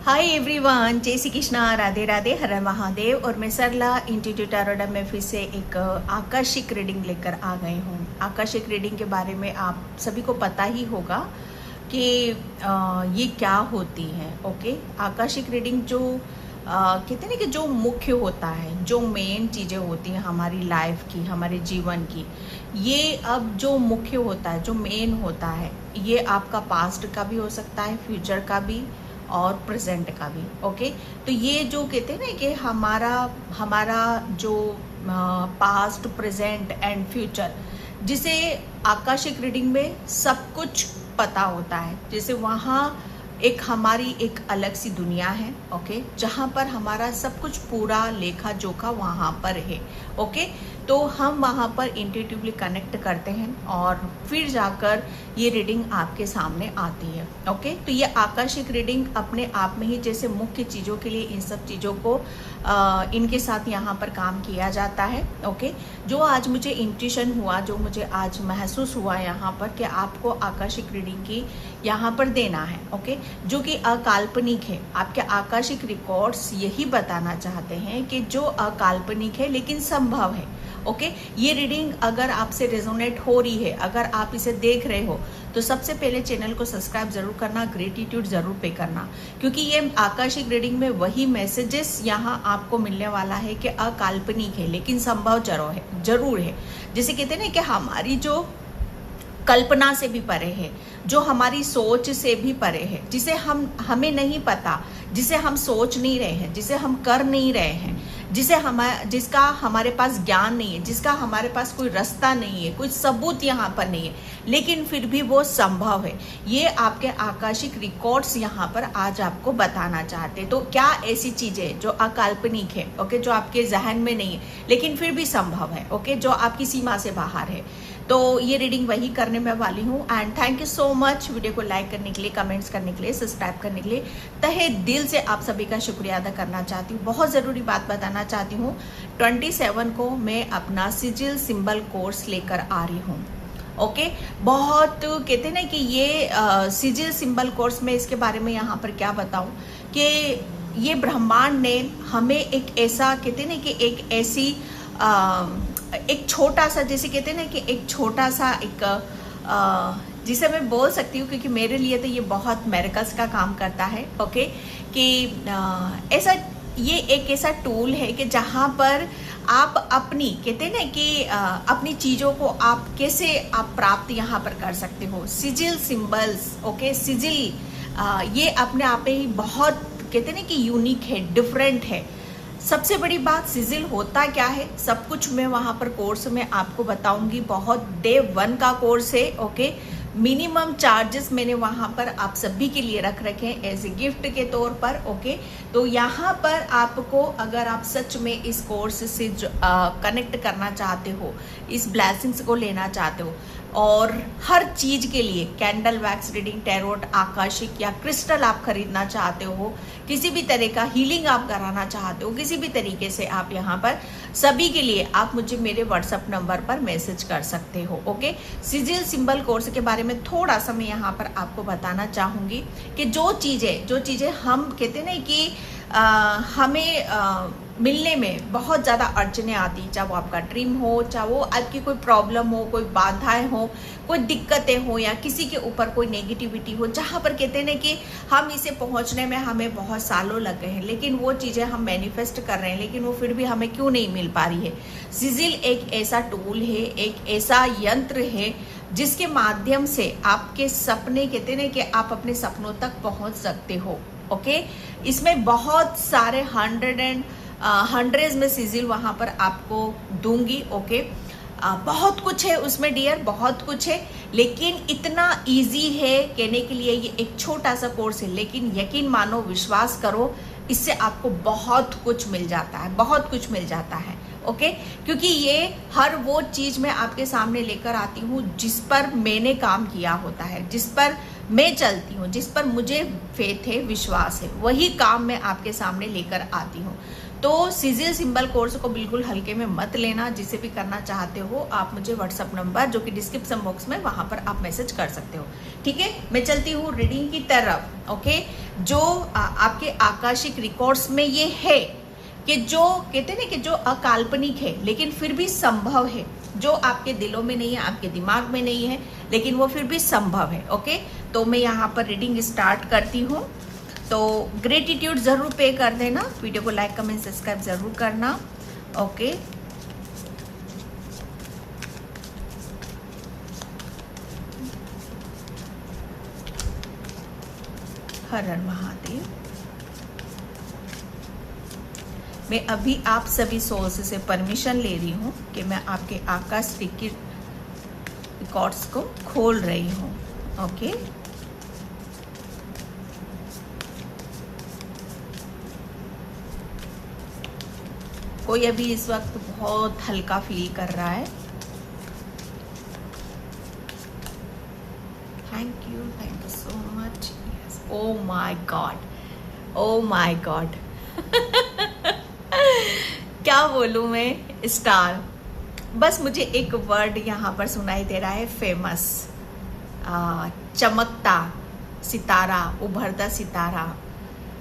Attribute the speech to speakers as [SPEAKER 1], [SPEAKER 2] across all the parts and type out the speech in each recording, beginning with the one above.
[SPEAKER 1] Hi everyone, जय श्री कृष्णा, राधे राधे, हर हर महादेव। और मैं सरला इंस्टीट्यूट टैरोट में फिर से एक आकर्षक रीडिंग लेकर आ गई हूँ। आकर्षक रीडिंग के बारे में आप सभी को पता ही होगा कि ये क्या होती है। ओके, आकर्षक रीडिंग जो कहते हैं कि जो मुख्य होता है, जो मेन चीज़ें होती हैं हमारी लाइफ की, हमारे जीवन की, ये अब जो मुख्य होता है, जो मेन होता है, ये आपका पास्ट का भी हो सकता है, फ्यूचर का भी और प्रेजेंट का भी। ओके, तो ये जो कहते हैं ना कि हमारा जो पास्ट, प्रेजेंट एंड फ्यूचर, जिसे आकाशिक रीडिंग में सब कुछ पता होता है, जैसे वहाँ एक हमारी एक अलग सी दुनिया है। ओके, जहाँ पर हमारा सब कुछ पूरा लेखा जोखा वहाँ पर है। ओके, तो हम वहाँ पर इंट्यूटिवली कनेक्ट करते हैं और फिर जाकर ये रीडिंग आपके सामने आती है। ओके, तो ये आकर्षक रीडिंग अपने आप में ही जैसे मुख्य चीज़ों के लिए इन सब चीज़ों को इनके साथ यहाँ पर काम किया जाता है। ओके, जो आज मुझे इंट्यूशन हुआ, जो मुझे आज महसूस हुआ यहाँ पर कि आपको आकर्षक रीडिंग की यहाँ पर देना है। ओके, जो कि अकाल्पनिक है। आपके आकाशिक रिकॉर्ड्स यही बताना चाहते हैं कि जो अकाल्पनिक है लेकिन संभव है। ओके, ये रीडिंग अगर आपसे रेजोनेट हो रही है, अगर आप इसे देख रहे हो, तो सबसे पहले चैनल को सब्सक्राइब जरूर करना, ग्रेटिट्यूड जरूर पे करना, क्योंकि ये आकाशिक रीडिंग में वही मैसेजेस यहाँ आपको मिलने वाला है कि अकाल्पनिक है लेकिन संभव जरूर है। जैसे कहते हैं ना कि हमारी जो कल्पना से भी परे है, जो हमारी सोच से भी परे है, जिसे हमें नहीं पता, जिसे हम सोच नहीं रहे हैं, जिसे हम कर नहीं रहे हैं, जिसका हमारे पास ज्ञान नहीं है, जिसका हमारे पास कोई रास्ता नहीं है, कोई सबूत यहाँ पर नहीं है, लेकिन फिर भी वो संभव है। ये आपके आकाशिक रिकॉर्ड्स यहाँ पर आज आपको बताना चाहते हैं। तो क्या ऐसी चीज़ें जो अकाल्पनिक है, ओके, जो आपके जहन में नहीं है लेकिन फिर भी संभव है, ओके, जो आपकी सीमा से बाहर है, तो ये रीडिंग वही करने में वाली हूँ। And thank you so much video को लाइक करने के लिए, कमेंट्स करने के लिए, सब्सक्राइब करने के लिए। तहे दिल से आप सभी का शुक्रिया अदा करना चाहती हूँ। बहुत ज़रूरी बात बताना चाहती हूँ, 27 को मैं अपना सिजिल सिंबल कोर्स लेकर आ रही हूँ। ओके, बहुत कहते हैं ना कि ये सिजिल सिंबल कोर्स में, इसके बारे में यहाँ पर क्या बताऊँ कि ये ब्रह्मांड ने हमें एक ऐसा, कहते हैं ना कि एक ऐसी एक छोटा सा, जैसे कहते हैं ना कि एक छोटा सा एक जिसे मैं बोल सकती हूँ, क्योंकि मेरे लिए तो ये बहुत मेरेकल्स का काम करता है। ओके, कि ऐसा, ये एक ऐसा टूल है कि जहाँ पर आप अपनी, कहते हैं ना कि अपनी चीज़ों को आप कैसे आप प्राप्त यहाँ पर कर सकते हो। सिजिल सिंबल्स, ओके, सिजिल ये अपने आप में ही बहुत, कहते हैं ना कि यूनिक है, डिफरेंट है। सबसे बड़ी बात, सिजिल होता क्या है, सब कुछ मैं वहाँ पर कोर्स में आपको बताऊंगी। बहुत डे 1 का कोर्स है। ओके, मिनिमम चार्जेस मैंने वहाँ पर आप सभी के लिए रख रखे हैं एज ए गिफ्ट के तौर पर। ओके, तो यहाँ पर आपको, अगर आप सच में इस कोर्स से कनेक्ट करना चाहते हो, इस ब्लेसिंग्स को लेना चाहते हो, और हर चीज़ के लिए candle wax reading, tarot, Akashic या क्रिस्टल आप खरीदना चाहते हो, किसी भी तरह का हीलिंग आप कराना चाहते हो, किसी भी तरीके से आप यहाँ पर, सभी के लिए आप मुझे मेरे व्हाट्सएप नंबर पर मैसेज कर सकते हो। ओके, सिजिल सिंबल कोर्स के बारे में थोड़ा सा मैं यहाँ पर आपको बताना चाहूँगी कि जो चीज़ें हम कहते हैं ना कि हमें मिलने में बहुत ज़्यादा अड़चने आती, चाहे वो आपका ड्रीम हो, चाहे वो आपकी कोई प्रॉब्लम हो, कोई बाधाएं हो, कोई दिक्कतें हो, या किसी के ऊपर कोई नेगेटिविटी हो, जहाँ पर कहते हैं ना कि हम इसे पहुँचने में हमें बहुत सालों लग गए हैं, लेकिन वो चीज़ें हम मैनिफेस्ट कर रहे हैं, लेकिन वो फिर भी हमें क्यों नहीं मिल पा रही है। सिजिल एक ऐसा टूल है, एक ऐसा यंत्र है जिसके माध्यम से आपके सपने, कहते हैं ना कि आप अपने सपनों तक पहुँच सकते हो। ओके, इसमें बहुत सारे हंड्रेड्स में सिजिल वहाँ पर आपको दूंगी। ओके, बहुत कुछ है उसमें डियर, बहुत कुछ है, लेकिन इतना इजी है कहने के लिए। ये एक छोटा सा कोर्स है, लेकिन यकीन मानो, विश्वास करो, इससे आपको बहुत कुछ मिल जाता है, बहुत कुछ मिल जाता है। ओके, क्योंकि ये हर वो चीज़ मैं आपके सामने लेकर आती हूँ जिस पर मैंने काम किया होता है, जिस पर मैं चलती हूँ, जिस पर मुझे फेथ है, विश्वास है, वही काम मैं आपके सामने लेकर आती हूँ। तो सिजिल सिंबल कोर्स को बिल्कुल हल्के में मत लेना। जिसे भी करना चाहते हो आप मुझे व्हाट्सअप नंबर जो कि डिस्क्रिप्शन बॉक्स में वहां पर आप मैसेज कर सकते हो। ठीक है, मैं चलती हूँ रीडिंग की तरफ। ओके, जो आपके आकाशिक रिकॉर्ड्स में ये है कि जो कहते हैं ना कि जो अकाल्पनिक है लेकिन फिर भी संभव है, जो आपके दिलों में नहीं है, आपके दिमाग में नहीं है, लेकिन वो फिर भी संभव है। ओके, तो मैं यहाँ पर रीडिंग स्टार्ट करती हूँ। तो ग्रेटिट्यूड ज़रूर पे कर देना, वीडियो को लाइक कमेंट सब्सक्राइब ज़रूर करना। ओके, हर हर महादेव। मैं अभी आप सभी सोर्स से परमिशन ले रही हूँ कि मैं आपके आकाश रिकॉर्ड्स को खोल रही हूँ। ओके, कोई अभी इस वक्त बहुत हल्का फील कर रहा है। Thank you so much. Oh my God, oh my God क्या बोलूं मैं, स्टार। बस मुझे एक वर्ड यहाँ पर सुनाई दे रहा है, फेमस, चमकता सितारा, उभरता सितारा।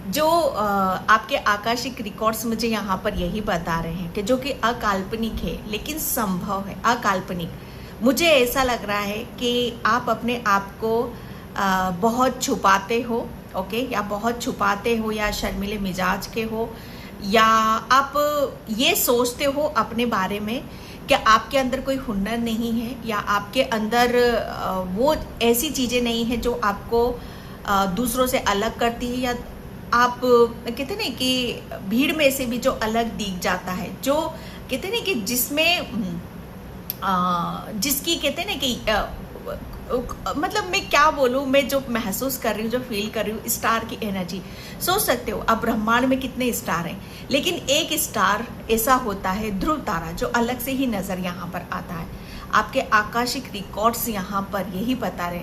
[SPEAKER 1] जो आपके आकाशिक रिकॉर्ड्स मुझे यहाँ पर यही बता रहे हैं कि जो कि अकाल्पनिक है लेकिन संभव है। अकाल्पनिक, मुझे ऐसा लग रहा है कि आप अपने आप को बहुत छुपाते हो। ओके, या बहुत छुपाते हो, या शर्मीले मिजाज के हो, या आप ये सोचते हो अपने बारे में कि आपके अंदर कोई हुनर नहीं है, या आपके अंदर वो ऐसी चीज़ें नहीं हैं जो आपको दूसरों से अलग करती है, या आप कहते ना कि भीड़ में से भी जो अलग दिख जाता है, जो कहते ना कि जिसमें जिसकी कहते ना कि मतलब मैं क्या बोलूँ, मैं जो महसूस कर रही हूँ, जो फील कर रही हूँ, स्टार की एनर्जी। सोच सकते हो अब ब्रह्मांड में कितने स्टार हैं, लेकिन एक स्टार ऐसा होता है, ध्रुव तारा, जो अलग से ही नज़र यहाँ पर आता है। आपके आकाशिक रिकॉर्ड्स यहाँ पर यही बता रहे,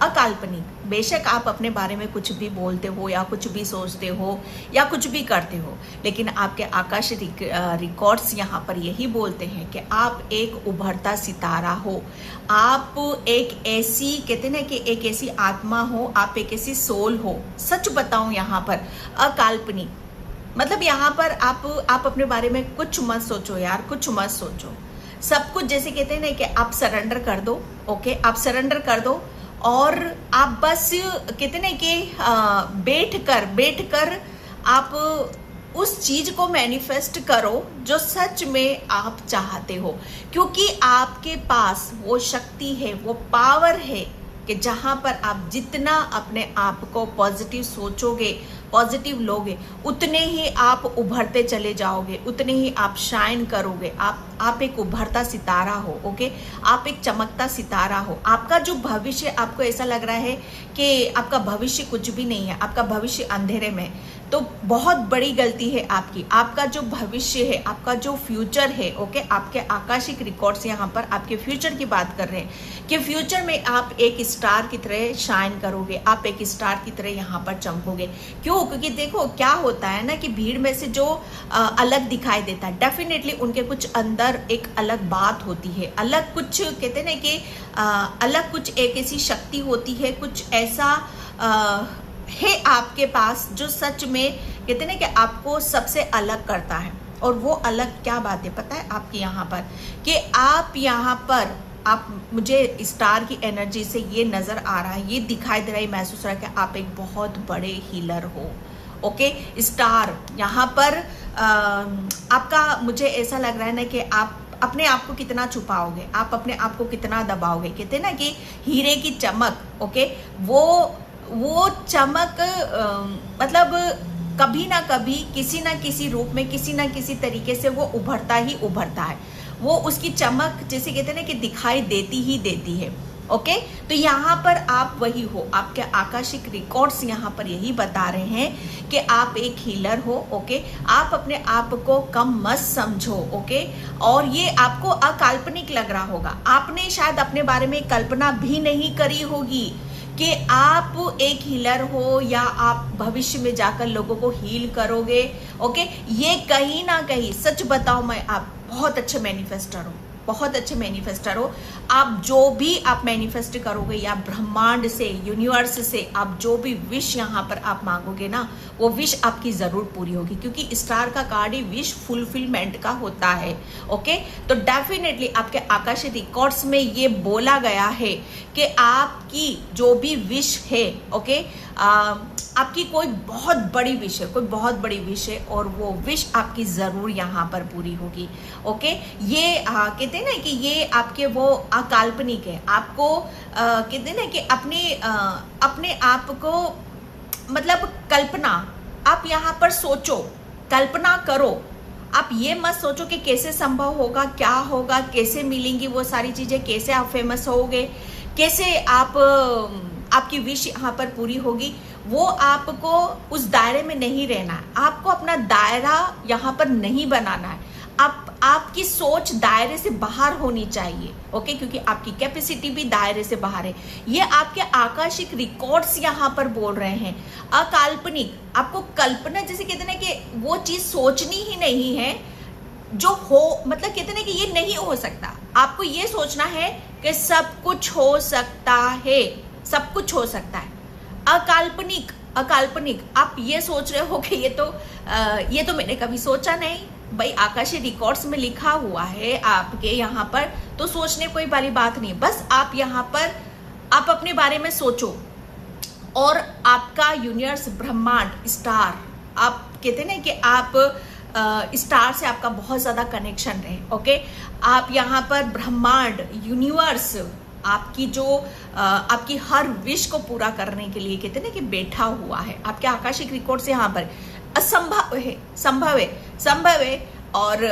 [SPEAKER 1] अकाल्पनिक। बेशक आप अपने बारे में कुछ भी बोलते हो, या कुछ भी सोचते हो, या कुछ भी करते हो, लेकिन आपके आकाशिक रिकॉर्ड्स यहाँ पर यही बोलते हैं कि आप एक उभरता सितारा हो। आप एक ऐसी कहते ना कि एक ऐसी आत्मा हो, आप एक ऐसी सोल हो। सच बताऊं यहाँ पर अकाल्पनिक, मतलब यहाँ पर आप अपने बारे में कुछ मत सोचो यार, कुछ मत सोचो। सब कुछ जैसे कहते हैं ना कि आप सरेंडर कर दो। ओके, आप सरेंडर कर दो, और आप बस कहते ना कि बैठ कर आप उस चीज को मैनिफेस्ट करो जो सच में आप चाहते हो, क्योंकि आपके पास वो शक्ति है, वो पावर है कि जहां पर आप जितना अपने आप को पॉजिटिव सोचोगे, पॉजिटिव लोगे, उतने ही आप उभरते चले जाओगे, उतने ही आप शाइन करोगे। आप एक उभरता सितारा हो। ओके, आप एक चमकता सितारा हो। आपका जो भविष्य, आपको ऐसा लग रहा है कि आपका भविष्य कुछ भी नहीं है, आपका भविष्य अंधेरे में, तो बहुत बड़ी गलती है आपकी। आपका जो भविष्य है, आपका जो फ्यूचर है, ओके, आपके आकाशिक रिकॉर्ड्स यहाँ पर आपके फ्यूचर की बात कर रहे हैं कि फ्यूचर में आप एक स्टार की तरह शाइन करोगे, आप एक स्टार की तरह यहाँ पर चमकोगे। क्यों? क्योंकि देखो क्या होता है ना कि भीड़ में से जो अलग दिखाई देता है, डेफिनेटली उनके कुछ अंदर एक अलग बात होती है, अलग कुछ कहते हैं ना कि अलग कुछ एक ऐसी शक्ति होती है, कुछ ऐसा है आपके पास जो सच में कहते हैं ना कि आपको सबसे अलग करता है। और वो अलग क्या बात है पता है आपकी यहाँ पर, कि आप यहाँ पर आप, मुझे स्टार की एनर्जी से ये नज़र आ रहा है, ये दिखाई दे रहा है, महसूस हो रहा है कि आप एक बहुत बड़े हीलर हो। ओके, स्टार यहाँ पर आपका, मुझे ऐसा लग रहा है ना कि आप अपने आप को कितना छुपाओगे, आप अपने आप को कितना दबाओगे। कहते हैं ना कि हीरे की चमक, ओके, वो चमक मतलब कभी ना कभी किसी ना किसी रूप में, किसी ना किसी तरीके से वो उभरता ही उभरता है। वो उसकी चमक जैसे कहते हैं ना कि दिखाई देती ही देती है। ओके, तो यहाँ पर आप वही हो, आपके आकाशिक रिकॉर्ड्स यहाँ पर यही बता रहे हैं कि आप एक हीलर हो। ओके, आप अपने आप को कम मत समझो। ओके, और ये आपको अकाल्पनिक लग रहा होगा, आपने शायद अपने बारे में कल्पना भी नहीं करी होगी कि आप एक हीलर हो या आप भविष्य में जाकर लोगों को हील करोगे। ओके, ये कहीं ना कहीं सच बताओ मैं, आप बहुत अच्छे मैनिफेस्टर हो, बहुत अच्छे मैनिफेस्टर हो। आप जो भी आप मैनिफेस्ट करोगे या ब्रह्मांड से, यूनिवर्स से आप जो भी विश यहाँ पर आप मांगोगे ना, वो विश आपकी जरूर पूरी होगी, क्योंकि स्टार का कार्ड ही विश फुलफिलमेंट का होता है। ओके, तो डेफिनेटली आपके आकाशीय रिकॉर्ड्स में ये बोला गया है कि आपकी जो भी विश है, ओके, आपकी कोई बहुत बड़ी विश है, कोई बहुत बड़ी विश है, और वो विश आपकी जरूर यहाँ पर पूरी होगी। ओके, ये कहते हैं ना कि ये आपके वो अकाल्पनिक है। आपको कहते हैं ना कि अपने आप को मतलब कल्पना, आप यहाँ पर सोचो, कल्पना करो। आप ये मत सोचो कि कैसे संभव होगा, क्या होगा, कैसे मिलेंगी वो सारी चीजें, कैसे आप फेमस होगे, कैसे आपकी विश यहाँ पर पूरी होगी। वो आपको उस दायरे में नहीं रहना है, आपको अपना दायरा यहाँ पर नहीं बनाना है। आपकी सोच दायरे से बाहर होनी चाहिए। ओके, क्योंकि आपकी कैपेसिटी भी दायरे से बाहर है। ये आपके आकाशिक रिकॉर्ड्स यहाँ पर बोल रहे हैं। अकाल्पनिक, आपको कल्पना जैसे कहते हैं ना कि वो चीज सोचनी ही नहीं है जो हो, मतलब कहते हैं ना कि ये नहीं हो सकता। आपको ये सोचना है कि सब कुछ हो सकता है, सब कुछ हो सकता है। अकाल्पनिक, अकाल्पनिक, आप ये सोच रहे हो कि ये तो मैंने कभी सोचा नहीं। भाई आकाशीय रिकॉर्ड्स में लिखा हुआ है आपके यहाँ पर, तो सोचने कोई बड़ी बात नहीं। बस आप यहाँ पर आप अपने बारे में सोचो, और आपका यूनिवर्स, ब्रह्मांड, स्टार, आप कहते हैं ना कि आप स्टार से आपका बहुत ज्यादा कनेक्शन है। ओके, आप यहाँ पर ब्रह्मांड, यूनिवर्स आपकी जो आपकी हर विश को पूरा करने के लिए कहते हैं ना कि बैठा हुआ है। आपके आकाशिक रिकॉर्ड से यहाँ पर असंभव है, संभव है। और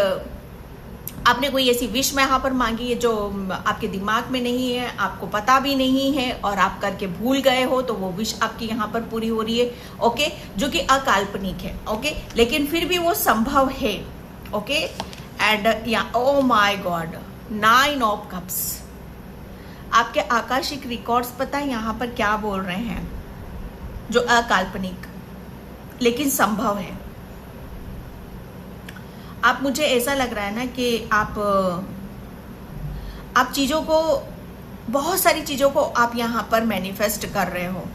[SPEAKER 1] आपने कोई ऐसी विश में यहाँ पर मांगी है जो आपके दिमाग में नहीं है, आपको पता भी नहीं है, और आप करके भूल गए हो, तो वो विश आपकी यहाँ पर पूरी हो रही है। ओके, जो कि अकाल्पनिक है। ओके, लेकिन फिर भी वो संभव है। ओके, एंड या oh my God, 9 of cups, आपके आकाशिक रिकॉर्ड्स पता है यहाँ पर क्या बोल रहे हैं, जो अकाल्पनिक लेकिन संभव है। आप, मुझे ऐसा लग रहा है ना कि आप चीजों को, बहुत सारी चीजों को आप यहाँ पर मैनिफेस्ट कर रहे हो,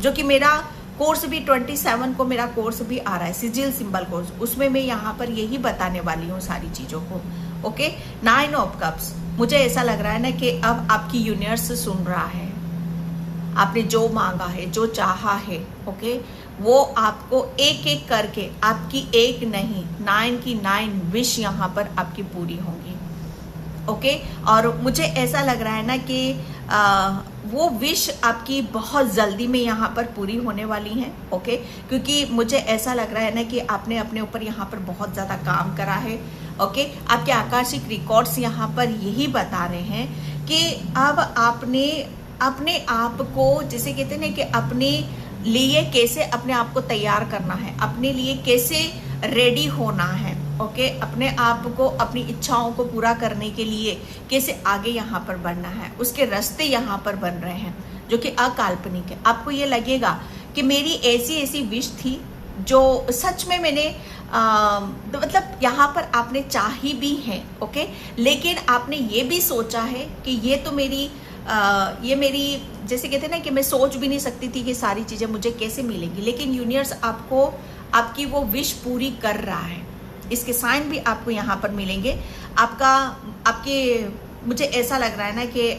[SPEAKER 1] जो कि मेरा कोर्स भी 27 को मेरा कोर्स भी आ रहा है, सिजिल सिंबल कोर्स, उसमें मैं यहाँ पर यही बताने वाली हूँ सारी चीजों को। ओके, 9 ऑफ कप्स, मुझे ऐसा लग रहा है ना कि अब आपकी यूनिवर्स सुन रहा है। आपने जो मांगा है, जो चाहा है, ओके, वो आपको एक एक करके, आपकी एक नहीं 9 की 9 विश यहाँ पर आपकी पूरी होंगी। ओके, और मुझे ऐसा लग रहा है ना कि वो विश आपकी बहुत जल्दी में यहाँ पर पूरी होने वाली हैं। ओके, क्योंकि मुझे ऐसा लग रहा है ना कि आपने अपने ऊपर यहाँ पर बहुत ज़्यादा काम करा है। ओके, आपके आकाशिक रिकॉर्ड्स यहाँ पर यही बता रहे हैं कि अब आपने अपने आप को, जैसे कहते हैं ना कि अपने लिए कैसे अपने आप को तैयार करना है, अपने लिए कैसे रेडी होना है। ओके, अपने आप को, अपनी इच्छाओं को पूरा करने के लिए कैसे आगे यहाँ पर बढ़ना है, उसके रास्ते यहाँ पर बन रहे हैं, जो कि अकाल्पनिक है। आपको ये लगेगा कि मेरी ऐसी ऐसी विश थी जो सच में मैंने मतलब यहाँ पर आपने चाही भी है। ओके, लेकिन आपने ये भी सोचा है कि ये मेरी जैसे कहते हैं ना कि मैं सोच भी नहीं सकती थी कि सारी चीज़ें मुझे कैसे मिलेंगी, लेकिन यूनिवर्स आपको आपकी वो विश पूरी कर रहा है। इसके साइन भी आपको यहाँ पर मिलेंगे। मुझे ऐसा लग रहा है ना कि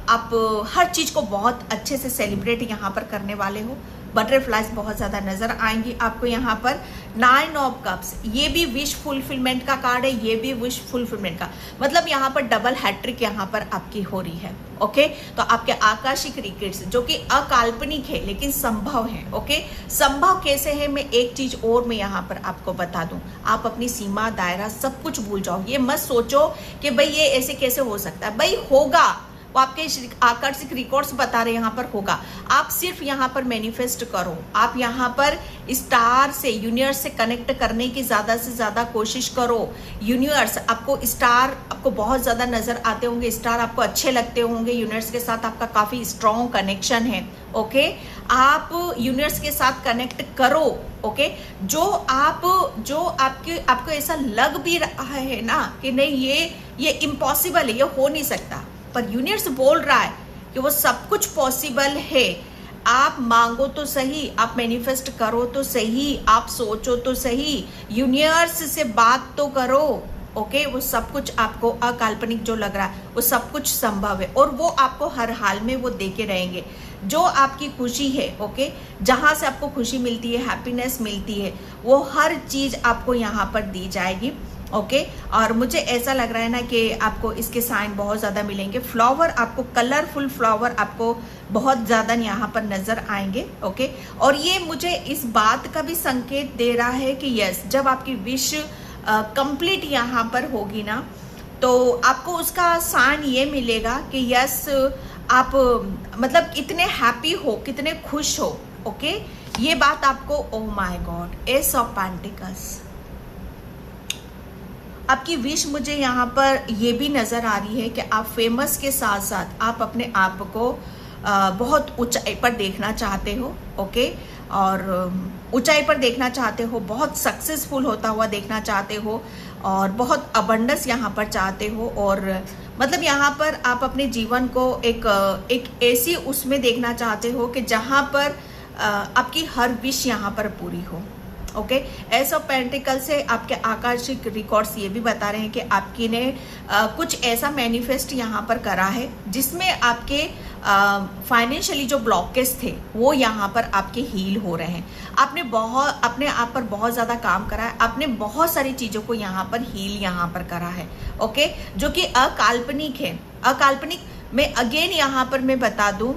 [SPEAKER 1] आप हर चीज़ को बहुत अच्छे से सेलिब्रेट यहाँ पर करने वाले हो। बटरफ्लाइज बहुत ज़्यादा नजर आएंगी आपको यहाँ पर। 9 ऑफ कप्स, ये भी विश फुलफिलमेंट का कार्ड है, ये भी विश फुलफिलमेंट का, मतलब यहाँ पर डबल हैट्रिक यहाँ पर आपकी हो रही है। ओके, तो आपके आकाशिक रिकॉर्ड्स जो कि अकाल्पनिक है लेकिन संभव है। ओके, संभव कैसे है, मैं एक चीज और मैं यहाँ पर आपको बता दूं, आप अपनी सीमा, दायरा सब कुछ भूल जाओ। ये मत सोचो कि भाई ये ऐसे कैसे हो सकता है, भाई होगा, वो आपके आकर्षक रिकॉर्ड्स बता रहे यहाँ पर होगा। आप सिर्फ यहाँ पर मैनिफेस्ट करो, आप यहाँ पर स्टार से, यूनिवर्स से कनेक्ट करने की ज़्यादा से ज़्यादा कोशिश करो। यूनिवर्स आपको, स्टार आपको बहुत ज़्यादा नज़र आते होंगे, स्टार आपको अच्छे लगते होंगे, यूनिवर्स के साथ आपका काफ़ी स्ट्रॉन्ग कनेक्शन है। ओके, आप यूनिवर्स के साथ कनेक्ट करो। ओके, जो आपको ऐसा लग भी रहा है ना कि नहीं ये इम्पॉसिबल है, ये हो नहीं सकता, पर यूनिवर्स बोल रहा है कि वो सब कुछ पॉसिबल है। आप मांगो तो सही, आप मैनिफेस्ट करो तो सही, आप सोचो तो सही, यूनिवर्स से बात तो करो। ओके, वो सब कुछ आपको अकाल्पनिक जो लग रहा है वो सब कुछ संभव है, और वो आपको हर हाल में वो देके रहेंगे। जो आपकी खुशी है, ओके, जहाँ से आपको खुशी मिलती है, हैप्पीनेस मिलती है, वो हर चीज़ आपको यहाँ पर दी जाएगी। ओके, और मुझे ऐसा लग रहा है ना कि आपको इसके साइन बहुत ज़्यादा मिलेंगे। फ्लावर आपको, कलरफुल फ्लावर आपको बहुत ज़्यादा यहाँ पर नज़र आएंगे। ओके, और ये मुझे इस बात का भी संकेत दे रहा है कि यस, जब आपकी विश कंप्लीट यहाँ पर होगी ना, तो आपको उसका साइन ये मिलेगा कि यस, आप मतलब कितने हैप्पी हो, कितने खुश हो। ओके, ये बात आपको, ओह my God, S of pentacles, आपकी विश मुझे यहाँ पर ये भी नज़र आ रही है कि आप फेमस के साथ साथ आप अपने आप को बहुत ऊंचाई पर देखना चाहते हो। ओके, और ऊंचाई पर देखना चाहते हो, बहुत सक्सेसफुल होता हुआ देखना चाहते हो, और बहुत अबंडेंस यहाँ पर चाहते हो, और मतलब यहाँ पर आप अपने जीवन को एक ऐसी उसमें देखना चाहते हो कि जहाँ पर आपकी हर विश यहाँ पर पूरी हो। ओके, एस ऑफ पेंटिकल से आपके आकर्षक रिकॉर्ड्स ये भी बता रहे हैं कि आपकी ने कुछ ऐसा मैनिफेस्ट यहाँ पर करा है जिसमें आपके फाइनेंशियली जो ब्लॉकेज थे वो यहाँ पर आपके हील हो रहे हैं। आपने बहुत अपने आप पर बहुत ज़्यादा काम करा है, आपने बहुत सारी चीज़ों को यहाँ पर हील यहाँ पर करा है। ओके, जो कि अकाल्पनिक है। अकाल्पनिक में अगेन यहाँ पर मैं बता दूँ,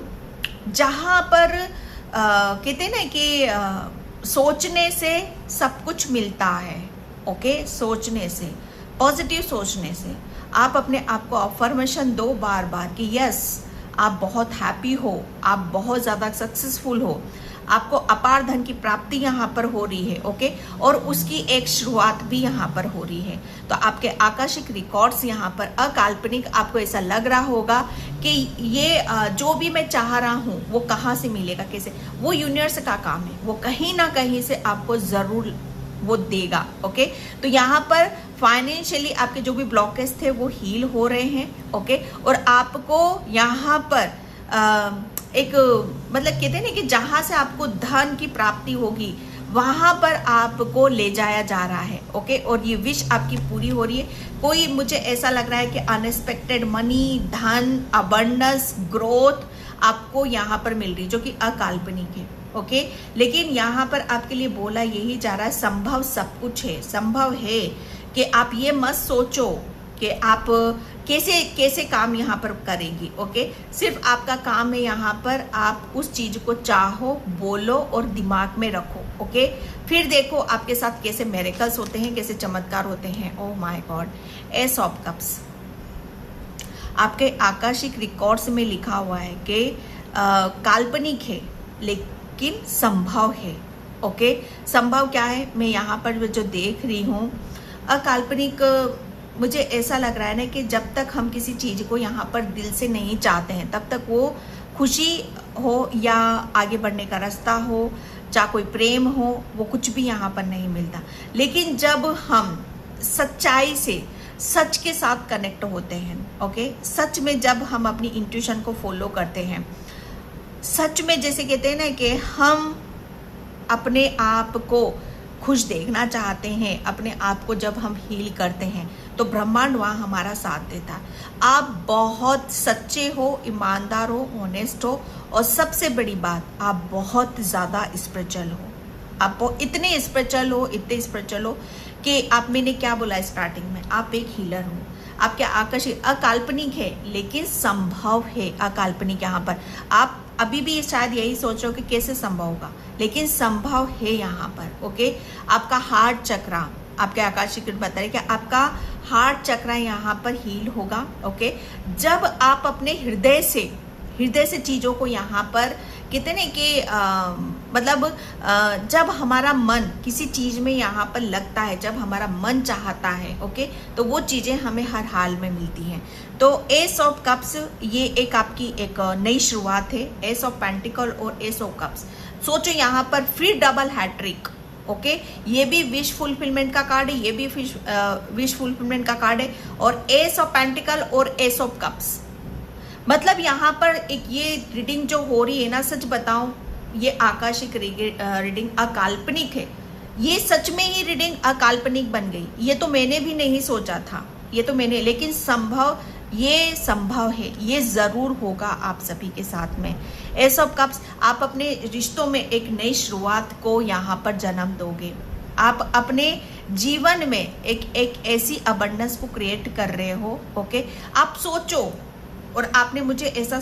[SPEAKER 1] जहाँ पर कहते हैं ना कि सोचने से सब कुछ मिलता है। ओके, सोचने से, पॉजिटिव सोचने से आप अपने आप को अफर्मेशन दो बार बार कि यस, आप बहुत हैप्पी हो, आप बहुत ज़्यादा सक्सेसफुल हो, आपको अपार धन की प्राप्ति यहाँ पर हो रही है। ओके, और उसकी एक शुरुआत भी यहाँ पर हो रही है। तो आपके आकाशिक रिकॉर्ड्स यहाँ पर अकाल्पनिक, आपको ऐसा लग रहा होगा कि ये जो भी मैं चाह रहा हूँ वो कहाँ से मिलेगा, कैसे, वो यूनिवर्स का काम है, वो कहीं ना कहीं से आपको ज़रूर वो देगा। ओके, तो यहाँ पर फाइनेंशियली आपके जो भी ब्लॉकेज थे वो हील हो रहे हैं। ओके, और आपको यहाँ पर एक मतलब कहते हैं ना कि जहाँ से आपको धन की प्राप्ति होगी वहाँ पर आपको ले जाया जा रहा है। ओके, और ये विश आपकी पूरी हो रही है। कोई, मुझे ऐसा लग रहा है कि अनएक्सपेक्टेड मनी, धन, अबंडेंस, ग्रोथ आपको यहाँ पर मिल रही, जो कि अकाल्पनिक है। ओके, लेकिन यहाँ पर आपके लिए बोला यही जा रहा है, संभव सब कुछ है। संभव है कि आप ये मत सोचो कि आप कैसे कैसे काम यहाँ पर करेंगी। ओके, सिर्फ आपका काम है यहाँ पर आप उस चीज़ को चाहो, बोलो और दिमाग में रखो। ओके, फिर देखो आपके साथ कैसे मिरेकल्स होते हैं, कैसे चमत्कार होते हैं। ओह my God, S of cups आपके आकाशिक रिकॉर्ड्स में लिखा हुआ है कि काल्पनिक है लेकिन संभव है। ओके, संभव क्या है, मैं यहाँ पर जो देख रही हूँ, अकाल्पनिक मुझे ऐसा लग रहा है ना कि जब तक हम किसी चीज़ को यहाँ पर दिल से नहीं चाहते हैं तब तक वो खुशी हो या आगे बढ़ने का रास्ता हो, चाहे कोई प्रेम हो, वो कुछ भी यहाँ पर नहीं मिलता। लेकिन जब हम सच्चाई से, सच के साथ कनेक्ट होते हैं, ओके, सच में जब हम अपनी इंट्यूशन को फॉलो करते हैं, सच में जैसे कहते हैं ना कि हम अपने आप को खुश देखना चाहते हैं, अपने आप को जब हम हील करते हैं तो ब्रह्मांड वहाँ हमारा साथ देता है। आप बहुत सच्चे हो, ईमानदार हो, ऑनेस्ट हो, और सबसे बड़ी बात, आप बहुत ज़्यादा स्पिरिचुअल हो। आप इतने स्पिरिचुअल हो, इतने स्पिरिचुअल हो कि आप, मैंने क्या बोला स्टार्टिंग में, आप एक हीलर हो। आपके आकर्षित अकाल्पनिक है लेकिन संभव है। अकाल्पनिक यहाँ पर आप अभी भी शायद यही सोच रहे हो कि कैसे संभव होगा, लेकिन संभव है यहाँ पर। ओके, आपका हार्ट चक्रा, आपके आकाशिक रीडिंग बता रहे कि आपका हार्ट चक्र यहाँ पर हील होगा। ओके, जब आप अपने हृदय से चीज़ों को यहाँ पर कहते हैं कि मतलब जब हमारा मन किसी चीज़ में यहाँ पर लगता है, जब हमारा मन चाहता है, ओके, तो वो चीज़ें हमें हर हाल में मिलती हैं। तो एस ऑफ कप्स ये एक आपकी एक नई शुरुआत है। एस ऑफ पेंटिकल और एस ऑफ कप्स, सोचो यहाँ पर फिर डबल हैट्रिक। ओके, ये भी विश फुलफिलमेंट का कार्ड है, ये भी विश फुलफिलमेंट का कार्ड है। और एस ऑफ पेंटिकल और एस ऑफ कप्स, मतलब यहाँ पर एक ये रीडिंग जो हो रही है ना, सच बताऊं, ये आकाशिक रीडिंग अकाल्पनिक है। ये सच में ही रीडिंग अकाल्पनिक बन गई। ये तो मैंने भी नहीं सोचा था, ये तो मैंने, लेकिन ये संभव है, ये जरूर होगा आप सभी के साथ में। एस ऑफ कप्स, आप अपने रिश्तों में एक नई शुरुआत को यहाँ पर जन्म दोगे। आप अपने जीवन में एक ऐसी अबंडेंस को क्रिएट कर रहे हो। ओके, आप सोचो, और आपने मुझे ऐसा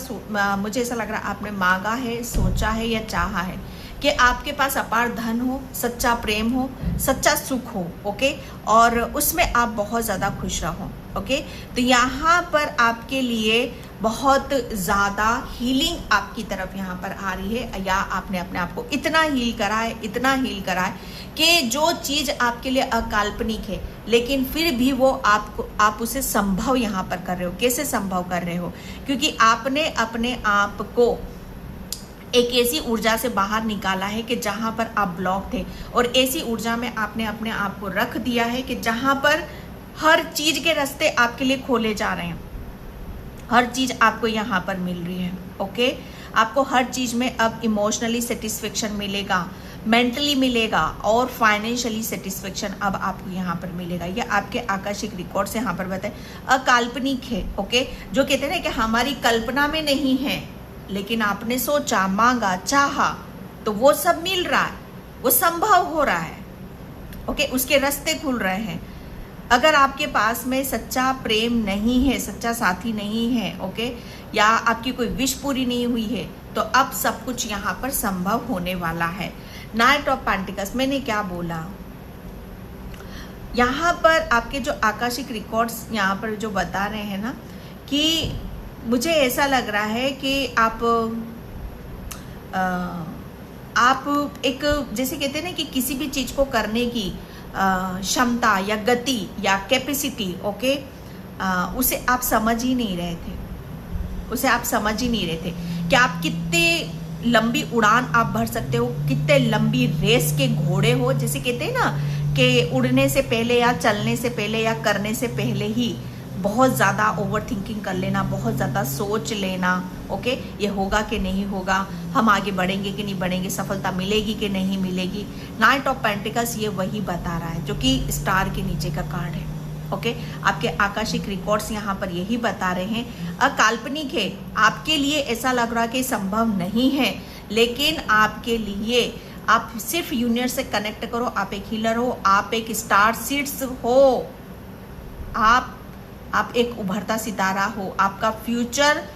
[SPEAKER 1] लग रहा है आपने मांगा है, सोचा है या चाहा है कि आपके पास अपार धन हो, सच्चा प्रेम हो, सच्चा सुख हो। ओके, और उसमें आप बहुत ज़्यादा खुश रहो। ओके, तो यहाँ पर आपके लिए बहुत ज़्यादा हीलिंग आपकी तरफ यहाँ पर आ रही है, या आपने अपने आप को इतना हील करा है कि जो चीज़ आपके लिए अकाल्पनिक है, लेकिन फिर भी वो आप उसे संभव यहाँ पर कर रहे हो। कैसे संभव कर रहे हो? क्योंकि आपने अपने आप को एक ऐसी ऊर्जा से बाहर निकाला है कि जहाँ पर आप ब्लॉक थे, और ऐसी ऊर्जा में आपने अपने आप को रख दिया है कि जहाँ पर हर चीज़ के रास्ते आपके लिए खोले जा रहे हैं, हर चीज़ आपको यहाँ पर मिल रही है। ओके, आपको हर चीज़ में अब इमोशनली सेटिस्फेक्शन मिलेगा, मेंटली मिलेगा, और फाइनेंशियली सेटिस्फेक्शन अब आपको यहाँ पर मिलेगा। ये आपके आकाशिक रिकॉर्ड से यहाँ पर बताए अकाल्पनिक है। ओके, जो कहते हैं ना कि हमारी कल्पना में नहीं है, लेकिन आपने सोचा, मांगा, चाहा, तो वो सब मिल रहा है, वो संभव हो रहा है। ओके, उसके रास्ते खुल रहे हैं। अगर आपके पास में सच्चा प्रेम नहीं है, सच्चा साथी नहीं है, ओके, या आपकी कोई विश पूरी नहीं हुई है, तो अब सब कुछ यहाँ पर संभव होने वाला है। नाइट ऑफ पेंटिकल्स, मैंने क्या बोला, यहाँ पर आपके जो आकाशिक रिकॉर्ड्स यहाँ पर जो बता रहे हैं ना, कि मुझे ऐसा लग रहा है कि आप एक, जैसे कहते हैं ना कि किसी भी चीज़ को करने की क्षमता या गति या कैपेसिटी, ओके, उसे आप समझ ही नहीं रहे थे कि आप कितने लंबी उड़ान आप भर सकते हो, कितने लंबी रेस के घोड़े हो। जैसे कहते हैं ना कि उड़ने से पहले या चलने से पहले या करने से पहले ही बहुत ज़्यादा ओवर थिंकिंग कर लेना, बहुत ज़्यादा सोच लेना। ओके, ये होगा कि नहीं होगा, हम आगे बढ़ेंगे कि नहीं बढ़ेंगे, सफलता मिलेगी कि नहीं मिलेगी। नाइट ऑफ पेंटिकल्स ये वही बता रहा है, जो कि स्टार के नीचे का कार्ड है। ओके, आपके आकाशिक रिकॉर्ड्स यहाँ पर यही बता रहे हैं, अकाल्पनिक है, आपके लिए ऐसा लग रहा है कि संभव नहीं है, लेकिन आपके लिए आप सिर्फ यूनिवर्स से कनेक्ट करो। आप एक हीलर हो, आप एक स्टार सीड्स हो, आप एक उभरता सितारा हो। आपका फ्यूचर,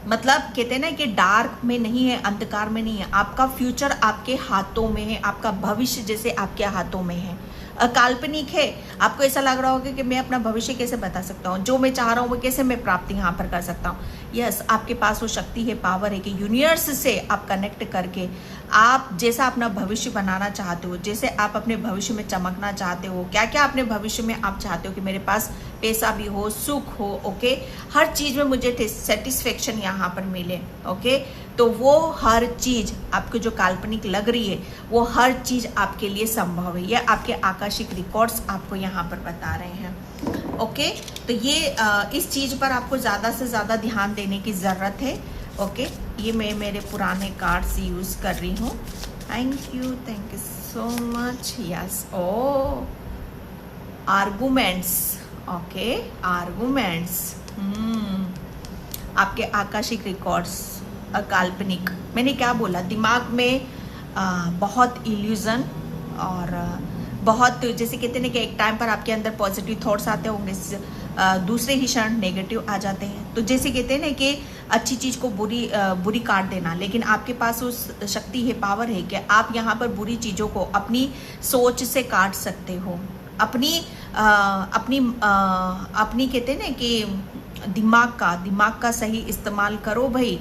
[SPEAKER 1] मतलब कहते हैं ना कि डार्क में नहीं है, अंधकार में नहीं है, आपका फ्यूचर आपके हाथों में है, आपका भविष्य जैसे आपके हाथों में है। अकाल्पनिक है, आपको ऐसा लग रहा होगा कि मैं अपना भविष्य कैसे बता सकता हूँ, जो मैं चाह रहा हूँ वो कैसे मैं प्राप्ति यहाँ पर कर सकता हूँ। यस, आपके पास वो शक्ति है, पावर है कि यूनिवर्स से आप कनेक्ट करके आप जैसा अपना भविष्य बनाना चाहते हो, जैसे आप अपने भविष्य में चमकना चाहते हो, क्या क्या अपने भविष्य में आप चाहते हो कि मेरे पास पैसा भी हो, सुख हो, ओके, हर चीज़ में मुझे सेटिस्फेक्शन यहाँ पर मिले। ओके, तो वो हर चीज़ आपको जो काल्पनिक लग रही है, वो हर चीज़ आपके लिए संभव है। ये आपके आकाशिक रिकॉर्ड्स आपको यहाँ पर बता रहे हैं। ओके, तो ये इस चीज़ पर आपको ज़्यादा से ज़्यादा ध्यान देने की ज़रूरत है। ओके, ये मैं मेरे पुराने कार्ड्स यूज़ कर रही हूँ। Thank you so much. Yes, oh arguments, okay, arguments, आपके आकाशिक रिकॉर्ड्स अकाल्पनिक। मैंने क्या बोला, दिमाग में बहुत इल्यूजन और बहुत, जैसे कहते हैं कि एक टाइम पर आपके अंदर पॉजिटिव थॉट्स आते होंगे, दूसरे ही क्षण नेगेटिव आ जाते हैं। तो जैसे कहते हैं ना कि अच्छी चीज़ को बुरी काट देना, लेकिन आपके पास उस शक्ति है, पावर है कि आप यहाँ पर बुरी चीज़ों को अपनी सोच से काट सकते हो। अपनी कहते हैं ना कि दिमाग का सही इस्तेमाल करो भाई।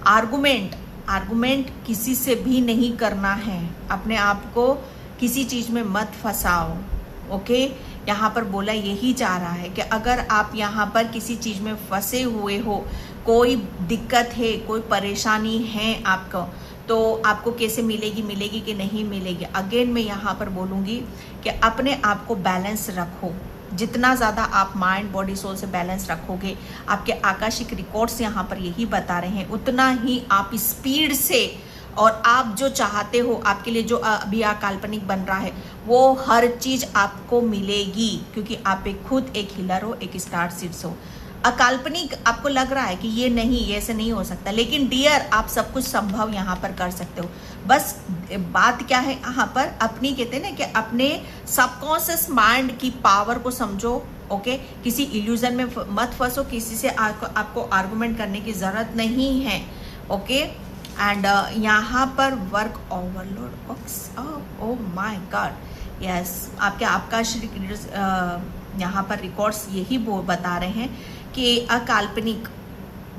[SPEAKER 1] आर्गुमेंट किसी से भी नहीं करना है, अपने आप को किसी चीज़ में मत फंसाओ। ओके, यहाँ पर बोला यही जा रहा है कि अगर आप यहाँ पर किसी चीज़ में फंसे हुए हो, कोई दिक्कत है, कोई परेशानी है आपको, तो आपको कैसे मिलेगी कि नहीं मिलेगी। अगेन मैं यहाँ पर बोलूँगी कि अपने आप को बैलेंस रखो। जितना ज़्यादा आप माइंड बॉडी सोल से बैलेंस रखोगे, आपके आकाशिक रिकॉर्ड्स यहाँ पर यही बता रहे हैं, उतना ही आप स्पीड से और आप जो चाहते हो, आपके लिए जो अभी काल्पनिक बन रहा है, वो हर चीज़ आपको मिलेगी, क्योंकि आप खुद एक हीलर हो, एक स्टार सीड्स हो। अकाल्पनिक आपको लग रहा है कि ये नहीं, ये ऐसे नहीं हो सकता, लेकिन डियर आप सब कुछ संभव यहाँ पर कर सकते हो। बस बात क्या है यहाँ पर, अपनी कहते हैं ना कि अपने सबकॉन्शियस माइंड की पावर को समझो। ओके, किसी इल्यूजन में मत फंसो, किसी से आपको आर्गुमेंट करने की ज़रूरत नहीं है। ओके, एंड यहाँ पर work overload, oh my God, yes, आपका यहाँ पर रिकॉर्ड्स यही बता रहे हैं कि अकाल्पनिक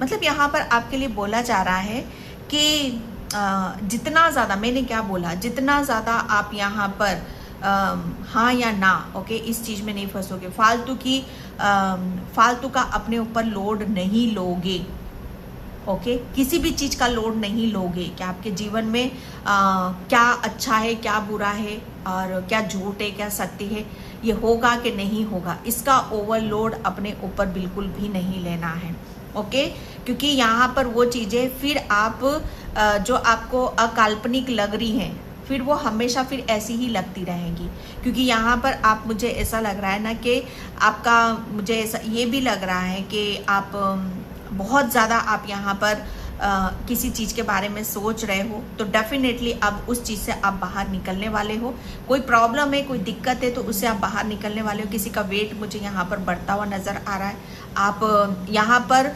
[SPEAKER 1] मतलब यहाँ पर आपके लिए बोला जा रहा है कि जितना ज़्यादा, मैंने क्या बोला, जितना ज़्यादा आप यहाँ पर हाँ या ना, ओके, इस चीज़ में नहीं फंसोगे, फालतू का अपने ऊपर लोड नहीं लोगे। ओके, किसी भी चीज़ का लोड नहीं लोगे कि आपके जीवन में क्या अच्छा है, क्या बुरा है, और क्या झूठ है, क्या सत्य है, ये होगा कि नहीं होगा, इसका ओवरलोड अपने ऊपर बिल्कुल भी नहीं लेना है। ओके, क्योंकि यहाँ पर वो चीज़ें फिर आप जो आपको अकाल्पनिक लग रही हैं, फिर वो हमेशा फिर ऐसी ही लगती रहेंगी। क्योंकि यहाँ पर आप, मुझे ऐसा लग रहा है ना कि आपका, मुझे ऐसा ये भी लग रहा है कि आप बहुत ज़्यादा आप यहाँ पर किसी चीज़ के बारे में सोच रहे हो, तो डेफिनेटली अब उस चीज़ से आप बाहर निकलने वाले हो। कोई प्रॉब्लम है, कोई दिक्कत है, तो उससे आप बाहर निकलने वाले हो। किसी का वेट मुझे यहाँ पर बढ़ता हुआ नज़र आ रहा है। आप यहाँ पर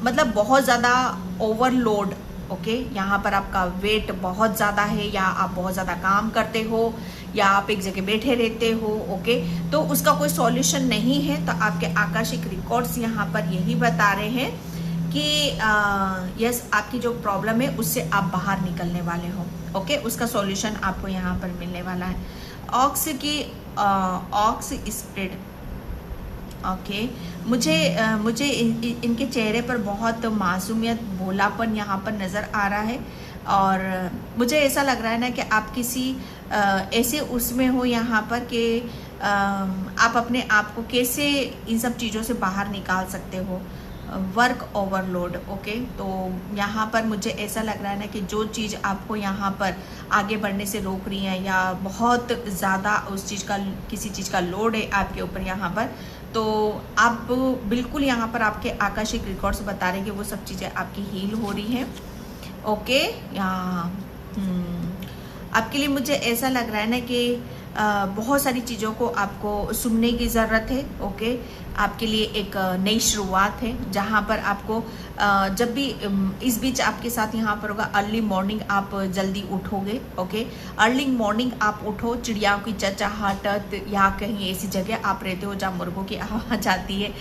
[SPEAKER 1] मतलब बहुत ज़्यादा ओवरलोड, ओके, यहाँ पर आपका वेट बहुत ज़्यादा है, या आप बहुत ज़्यादा काम करते हो, या आप एक जगह बैठे रहते हो। ओके, तो उसका कोई सॉल्यूशन नहीं है। तो आपके आकाशिक रिकॉर्ड्स यहाँ पर यही बता रहे हैं कि यस, आपकी जो प्रॉब्लम है उससे आप बाहर निकलने वाले हो। ओके, उसका सॉल्यूशन आपको यहाँ पर मिलने वाला है। ऑक्स स्प्रेड, ओके, मुझे इनके चेहरे पर बहुत मासूमियत, भोलापन यहाँ पर नज़र आ रहा है, और मुझे ऐसा लग रहा है ना कि आप किसी ऐसे उसमें हो यहाँ पर कि आप अपने आप को कैसे इन सब चीज़ों से बाहर निकाल सकते हो। वर्क ओवरलोड, ओके, तो यहाँ पर मुझे ऐसा लग रहा है ना कि जो चीज़ आपको यहाँ पर आगे बढ़ने से रोक रही है, या बहुत ज़्यादा उस चीज़ का, किसी चीज़ का लोड है आपके ऊपर यहाँ पर, तो आप बिल्कुल यहाँ पर आपके आकाशिक रिकॉर्ड्स बता रहे हैं कि वो सब चीज़ें आपकी हील हो रही हैं। ओके, यहाँ आपके लिए मुझे ऐसा लग रहा है ना कि बहुत सारी चीज़ों को आपको सुनने की ज़रूरत है। ओके, आपके लिए एक नई शुरुआत है, जहाँ पर आपको जब भी इस बीच आपके साथ यहाँ पर होगा, अर्ली मॉर्निंग आप जल्दी उठोगे। ओके, अर्ली मॉर्निंग आप उठो, चिड़ियाओं की चहचहाहट, या कहीं ऐसी जगह आप रहते हो जहाँ मुर्गों की आवाज़ आती है,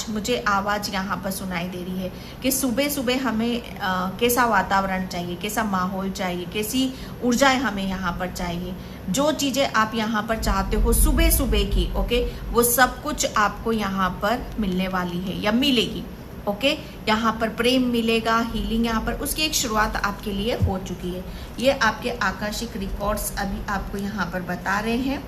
[SPEAKER 1] मुझे आवाज़ यहाँ पर सुनाई दे रही है कि सुबह सुबह हमें कैसा वातावरण चाहिए, कैसा माहौल चाहिए, कैसी ऊर्जाएं हमें यहाँ पर चाहिए। जो चीज़ें आप यहाँ पर चाहते हो सुबह सुबह की, ओके, वो सब कुछ आपको यहाँ पर मिलने वाली है या मिलेगी। ओके, यहाँ पर प्रेम मिलेगा, हीलिंग यहाँ पर, उसकी एक शुरुआत आपके लिए हो चुकी है। ये आपके आकाशिक रिकॉर्ड्स अभी आपको यहाँ पर बता रहे हैं।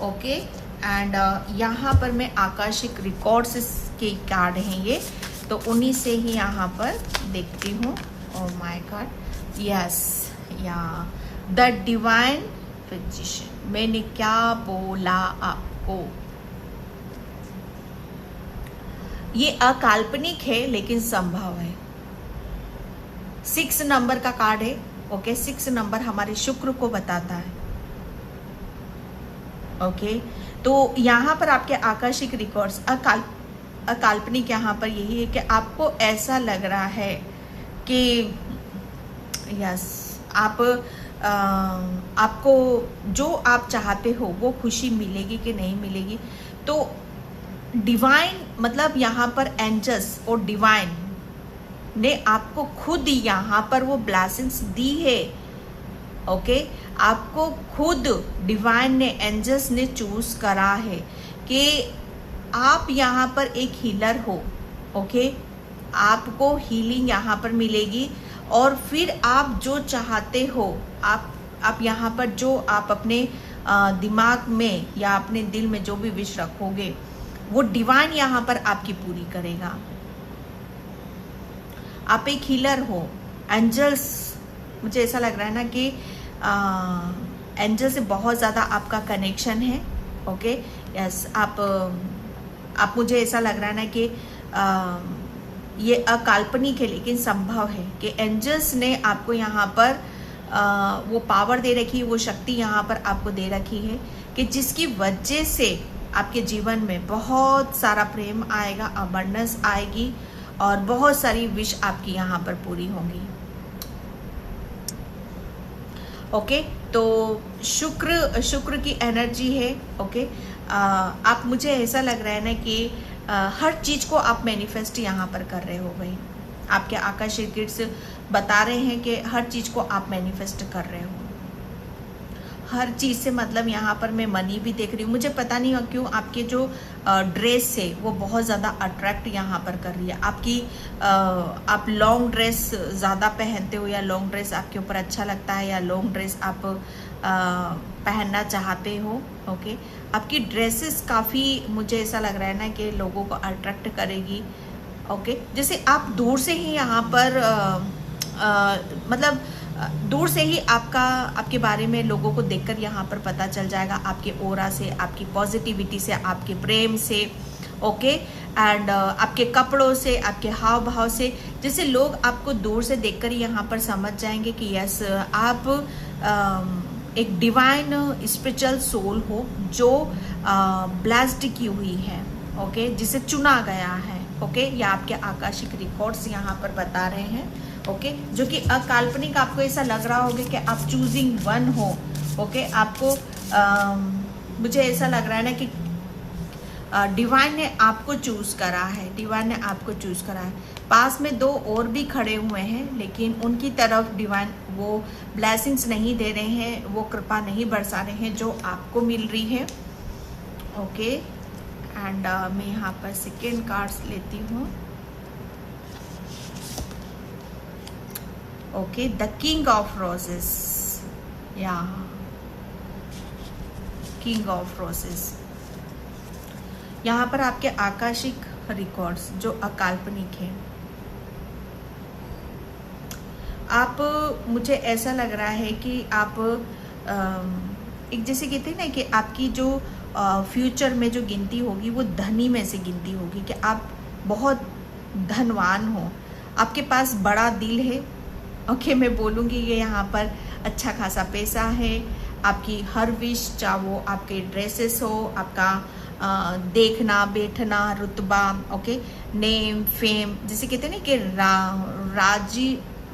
[SPEAKER 1] ओके, एंड यहाँ पर मैं आकाशिक रिकॉर्ड्स के कार्ड हैं ये, तो उन्हीं से ही यहाँ पर देखती हूँ। ओह माय गॉड, यस, या द डिवाइन फिजिशियन, मैंने क्या बोला आपको, ये अकाल्पनिक है लेकिन संभव है। 6 नंबर का कार्ड है। ओके, 6 नंबर हमारे शुक्र को बताता है। ओके, तो यहाँ पर आपके आकाशिक रिकॉर्ड्स अकाल्पनिक यहाँ पर यही है कि आपको ऐसा लग रहा है कि यस, आप आपको जो आप चाहते हो वो खुशी मिलेगी कि नहीं मिलेगी। तो डिवाइन मतलब यहाँ पर एंजल्स और डिवाइन ने आपको खुद यहाँ पर वो ब्लेसिंग्स दी है। ओके, आपको खुद डिवाइन ने, एंजल्स ने चूज करा है कि आप यहाँ पर एक हीलर हो। ओके, आपको हीलिंग यहाँ पर मिलेगी और फिर आप जो चाहते हो, आप यहाँ पर जो आप अपने दिमाग में या अपने दिल में जो भी विश रखोगे वो डिवाइन यहाँ पर आपकी पूरी करेगा। आप एक हीलर हो। एंजल्स, मुझे ऐसा लग रहा है ना कि एंजल से बहुत ज़्यादा आपका कनेक्शन है। ओके, यस, आप मुझे ऐसा लग रहा है ना कि ये अकाल्पनिक है लेकिन संभव है कि एंजल्स ने आपको यहाँ पर वो पावर दे रखी है, वो शक्ति यहाँ पर आपको दे रखी है कि जिसकी वजह से आपके जीवन में बहुत सारा प्रेम आएगा, अबंडेंस आएगी और बहुत सारी विश आपकी यहाँ पर पूरी होंगी। ओके, तो शुक्र की एनर्जी है। ओके, आप, मुझे ऐसा लग रहा है ना कि हर चीज़ को आप मैनिफेस्ट यहाँ पर कर रहे हो भाई। आपके आकाशीय किड्स बता रहे हैं कि हर चीज़ को आप मैनिफेस्ट कर रहे हो। हर चीज़ से मतलब यहाँ पर मैं मनी भी देख रही हूँ। मुझे पता नहीं क्यों आपके जो ड्रेस है वो बहुत ज़्यादा अट्रैक्ट यहाँ पर कर रही है। आप लॉन्ग ड्रेस ज़्यादा पहनते हो या लॉन्ग ड्रेस आपके ऊपर अच्छा लगता है या लॉन्ग ड्रेस आप पहनना चाहते हो। ओके, आपकी ड्रेसेस काफ़ी, मुझे ऐसा लग रहा है ना कि लोगों को अट्रैक्ट करेगी। ओके, जैसे आप दूर से ही यहाँ पर मतलब दूर से ही आपके बारे में लोगों को देखकर यहाँ पर पता चल जाएगा, आपके ऑरा से, आपकी पॉजिटिविटी से, आपके प्रेम से। ओके, एंड आपके कपड़ों से, आपके हाव भाव से, जैसे लोग आपको दूर से देखकर यहाँ पर समझ जाएंगे कि यस, आप एक डिवाइन स्पिरिचुअल सोल हो जो ब्लेस्ड की हुई है। ओके, जिसे चुना गया है। ओके, या आपके आकाशिक रिकॉर्ड्स यहाँ पर बता रहे हैं। ओके, जो कि अकाल्पनिक आपको ऐसा लग रहा होगा कि आप चूजिंग वन हो। ओके, आपको मुझे ऐसा लग रहा है ना कि डिवाइन ने आपको चूज करा है, डिवाइन ने आपको चूज करा है। पास में दो और भी खड़े हुए हैं लेकिन उनकी तरफ डिवाइन वो ब्लेसिंग्स नहीं दे रहे हैं, वो कृपा नहीं बरसा रहे हैं जो आपको मिल रही है। ओके, एंड मैं यहाँ पर सेकेंड कार्ड्स लेती हूँ। Okay, the king of roses, या किंग ऑफ रोजेस। यहाँ पर आपके आकाशिक रिकॉर्ड्स जो अकाल्पनिक है, आप, मुझे ऐसा लग रहा है कि आप एक, जैसे कहते हैं ना कि आपकी जो फ्यूचर में जो गिनती होगी वो धनी में से गिनती होगी कि आप बहुत धनवान हो, आपके पास बड़ा दिल है। ओके, मैं बोलूँगी ये यहाँ पर अच्छा खासा पैसा है, आपकी हर विश, चाहे वो आपके ड्रेसेस हो, आपका देखना बैठना, रुतबा, ओके, नेम, फेम, जैसे कहते हैं ना कि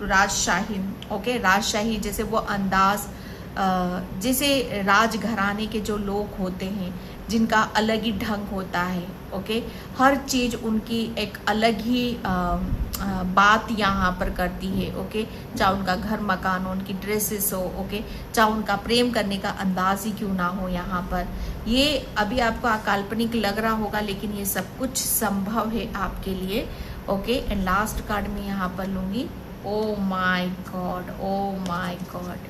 [SPEAKER 1] राजशाही। ओके, राजशाही, जैसे वो अंदाज, जैसे राजघराने के जो लोग होते हैं जिनका अलग ही ढंग होता है। ओके, हर चीज़ उनकी एक अलग ही बात यहाँ पर करती है। ओके, चाहे उनका घर मकान हो, उनकी ड्रेसेस हो, ओके, चाहे उनका प्रेम करने का अंदाज ही क्यों ना हो। यहाँ पर ये अभी आपको अकाल्पनिक लग रहा होगा लेकिन ये सब कुछ संभव है आपके लिए। ओके, एंड लास्ट कार्ड में यहाँ पर लूँगी। Oh my God, oh my God,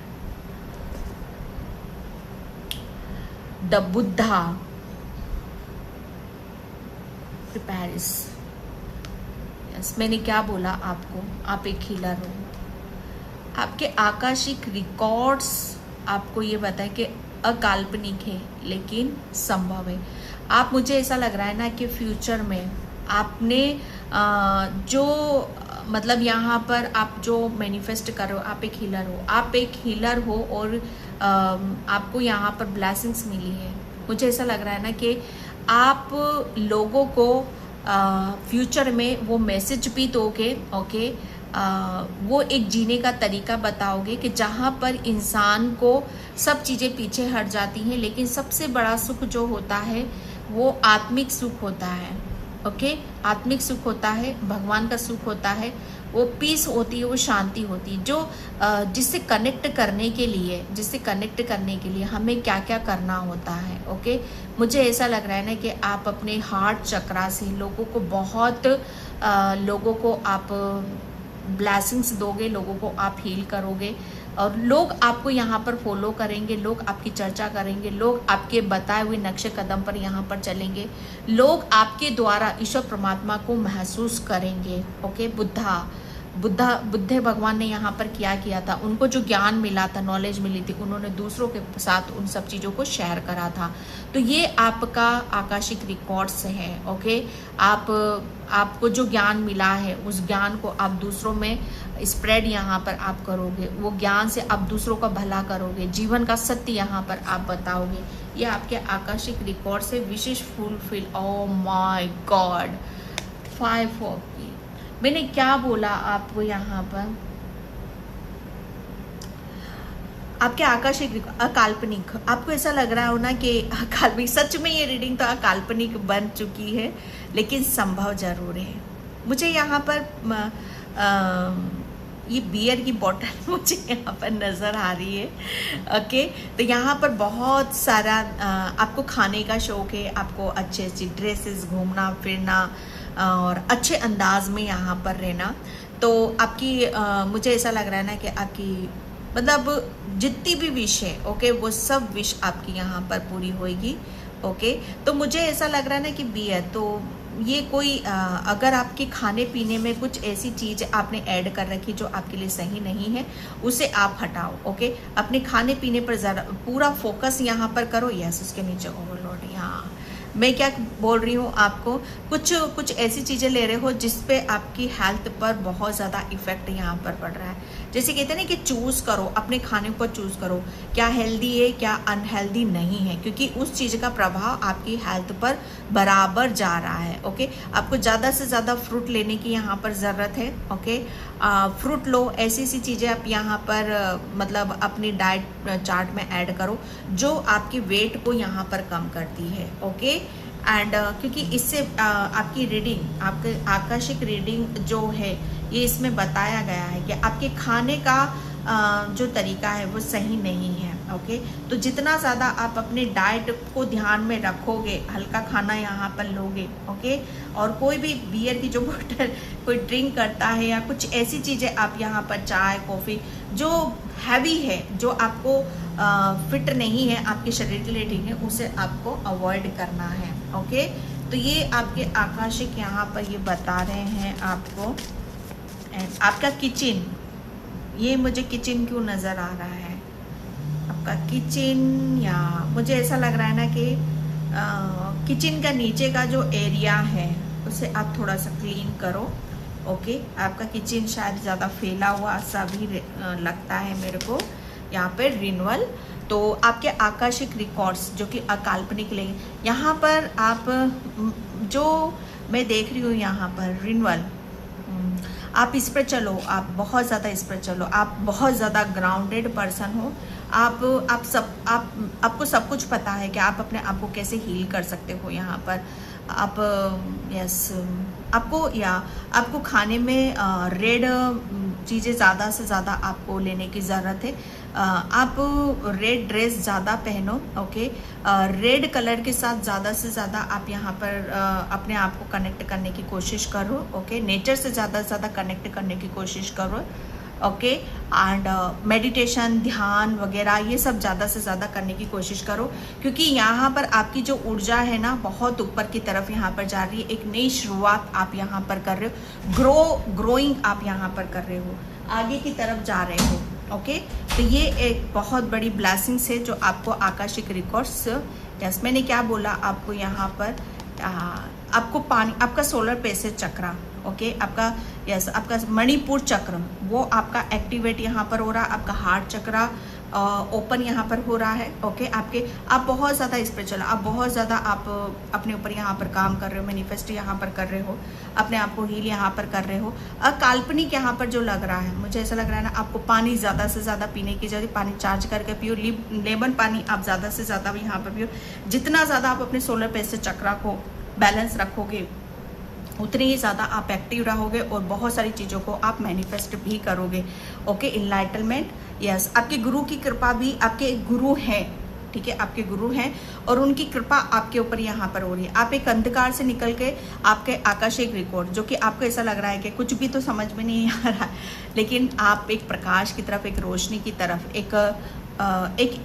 [SPEAKER 1] the Buddha prepares. Yes, मैंने क्या बोला आपको, आप एक हीलर हो। आपके आकाशिक रिकॉर्ड्स आपको ये बताए कि अकाल्पनिक है लेकिन संभव है। आप, मुझे ऐसा लग रहा है ना कि फ्यूचर में आपने जो मतलब यहाँ पर आप जो मैनिफेस्ट कर रहे हो, आप एक हीलर हो, आप एक हीलर हो और आपको यहाँ पर ब्लेसिंग्स मिली है। मुझे ऐसा लग रहा है ना कि आप लोगों को फ्यूचर में वो मैसेज भी दोगे। ओके, वो एक जीने का तरीका बताओगे कि जहाँ पर इंसान को सब चीज़ें पीछे हट जाती हैं, लेकिन सबसे बड़ा सुख जो होता है वो आत्मिक सुख होता है। ओके, आत्मिक सुख होता है, भगवान का सुख होता है, वो पीस होती है, वो शांति होती है, जो जिससे कनेक्ट करने के लिए हमें क्या क्या करना होता है। ओके, मुझे ऐसा लग रहा है ना कि आप अपने हार्ट चक्रा से लोगों को आप ब्लेसिंग्स दोगे, लोगों को आप हील करोगे, और लोग आपको यहाँ पर फॉलो करेंगे, लोग आपकी चर्चा करेंगे, लोग आपके बताए हुए नक्शे कदम पर यहाँ पर चलेंगे, लोग आपके द्वारा ईश्वर परमात्मा को महसूस करेंगे। ओके, बुद्ध भगवान ने यहाँ पर क्या किया था, उनको जो ज्ञान मिला था, नॉलेज मिली थी, उन्होंने दूसरों के साथ उन सब चीज़ों को शेयर करा था। तो ये आपका आकाशिक रिकॉर्ड्स है। ओके, आपको जो ज्ञान मिला है उस ज्ञान को आप दूसरों में स्प्रेड यहाँ पर आप करोगे, वो ज्ञान से आप दूसरों का भला करोगे, जीवन का सत्य यहाँ पर आप बताओगे। ये आपके आकाशिक रिकॉर्ड से विशेष फुलफिल। ओह माय गॉड, 5 ऑफ की मैंने क्या बोला आपको यहाँ पर, आपके आकाशिक अकाल्पनिक, आपको ऐसा लग रहा हो ना कि अकाल्पनिक, सच में ये रीडिंग तो अकाल्पनिक बन चुकी है, लेकिन संभव जरूर है। मुझे यहाँ पर ये बियर की बोतल मुझे यहाँ पर नज़र आ रही है। ओके, तो यहाँ पर बहुत सारा आपको खाने का शौक़ है, आपको अच्छी अच्छी ड्रेसेस, घूमना फिरना और अच्छे अंदाज में यहाँ पर रहना। तो आपकी मुझे ऐसा लग रहा है ना कि आपकी मतलब जितनी भी विश है, ओके, वो सब विश आपकी यहाँ पर पूरी होएगी। ओके, तो मुझे ऐसा लग रहा है ना कि बियर, तो ये कोई अगर आपके खाने पीने में कुछ ऐसी चीज़ आपने ऐड कर रखी जो आपके लिए सही नहीं है, उसे आप हटाओ। ओके, अपने खाने पीने पर ज़रा पूरा फोकस यहाँ पर करो। यस, उसके नीचे ओवरलोड, यहाँ मैं क्या बोल रही हूँ आपको, कुछ ऐसी चीज़ें ले रहे हो जिस पे आपकी हेल्थ पर बहुत ज़्यादा इफेक्ट यहाँ पर पड़ रहा है। जैसे कहते हैं ना कि चूज़ करो, अपने खाने पर चूज़ करो, क्या हेल्दी है क्या अनहेल्दी नहीं है, क्योंकि उस चीज़ का प्रभाव आपकी हेल्थ पर बराबर जा रहा है। ओके, आपको ज़्यादा से ज़्यादा फ्रूट लेने की यहाँ पर ज़रूरत है। ओके, फ्रूट लो, ऐसी ऐसी चीज़ें आप यहाँ पर मतलब अपनी डाइट चार्ट में ऐड करो जो आपकी वेट को यहाँ पर कम करती है। ओके, एंड क्योंकि इससे आपकी रीडिंग, आपके आकाशिक रीडिंग जो है, ये इसमें बताया गया है कि आपके खाने का जो तरीका है वो सही नहीं है। ओके, तो जितना ज़्यादा आप अपने डाइट को ध्यान में रखोगे, हल्का खाना यहाँ पर लोगे। ओके, और कोई भी बियर की जो बोतल कोई ड्रिंक करता है या कुछ ऐसी चीज़ें आप यहाँ पर चाय कॉफ़ी जो हैवी है, जो आपको फिट नहीं है, आपके शरीर के लिए ठीक है, उसे आपको अवॉइड करना है। ओके, तो ये आपके आकाशिक यहाँ पर ये बता रहे हैं आपको। एंड आपका किचन, ये मुझे किचन क्यों नज़र आ रहा है, आपका किचन, या मुझे ऐसा लग रहा है ना कि किचन का नीचे का जो एरिया है उसे आप थोड़ा सा क्लीन करो। ओके, आपका किचन शायद ज़्यादा फैला हुआ सा भी लगता है मेरे को यहाँ पे रिन्यूअल। तो आपके आकाशिक रिकॉर्ड्स जो कि अकाल्पनिक लेंगे, यहाँ पर आप जो मैं देख रही हूँ यहाँ पर रिन्यूअल, आप इस पर चलो, आप बहुत ज़्यादा इस पर चलो, आप बहुत ज़्यादा ग्राउंडेड पर्सन हो, आपको सब कुछ पता है कि आप अपने आप को कैसे हील कर सकते हो। यहाँ पर आप यस, आपको खाने में रेड चीज़ें ज़्यादा से ज़्यादा आपको लेने की ज़रूरत है। आप रेड ड्रेस ज़्यादा पहनो। ओके, रेड कलर के साथ ज़्यादा से ज़्यादा आप यहाँ पर अपने आप को कनेक्ट करने की कोशिश करो। ओके, नेचर से ज़्यादा से ज़्यादा कनेक्ट करने की कोशिश करो। ओके, एंड मेडिटेशन, ध्यान वगैरह ये सब ज़्यादा से ज़्यादा करने की कोशिश करो, क्योंकि यहाँ पर आपकी जो ऊर्जा है ना बहुत ऊपर की तरफ यहाँ पर जा रही है। एक नई शुरुआत आप यहाँ पर कर रहे हो, ग्रोइंग आप यहाँ पर कर रहे हो, आगे की तरफ जा रहे हो। ओके, तो ये एक बहुत बड़ी ब्लेसिंग्स है जो आपको आकाशिक रिकॉर्ड्स, यस मैंने क्या बोला आपको यहाँ पर, आपको पानी, आपका सोलर प्लेक्सस चक्र, ओके, आपका यस, आपका मणिपुर चक्र वो आपका एक्टिवेट यहाँ पर हो रहा है। आपका हार्ट चक्र ओपन यहाँ पर हो रहा है। ओके, आप बहुत ज़्यादा स्पिरिचुअल, आप बहुत ज़्यादा आप अपने ऊपर यहाँ पर काम कर रहे हो, मैनिफेस्ट यहाँ पर कर रहे हो, अपने आप को हील यहाँ पर कर रहे हो। अकाल्पनिक यहाँ पर जो लग रहा है, मुझे ऐसा लग रहा है ना, आपको पानी ज़्यादा से ज़्यादा पीने की जरूरत, पानी चार्ज करके पियो, लेमन पानी आप ज़्यादा से ज़्यादा भी यहाँ पर पियो। जितना ज़्यादा आप अपने सोलर प्लेक्सस चक्रा को बैलेंस रखोगे उतने ही ज़्यादा आप एक्टिव रहोगे और बहुत सारी चीज़ों को आप मैनिफेस्ट भी करोगे। ओके, इनलाइटनमेंट, यस, आपके गुरु की कृपा भी, आपके एक गुरु हैं, ठीक है, आपके गुरु हैं और उनकी कृपा आपके ऊपर यहाँ पर हो रही है। आप एक अंधकार से निकल के आपके आकाशिक रिकॉर्ड, जो कि आपको ऐसा लग रहा है कि कुछ भी तो समझ में नहीं आ रहा, लेकिन आप एक प्रकाश की तरफ, एक रोशनी की तरफ, एक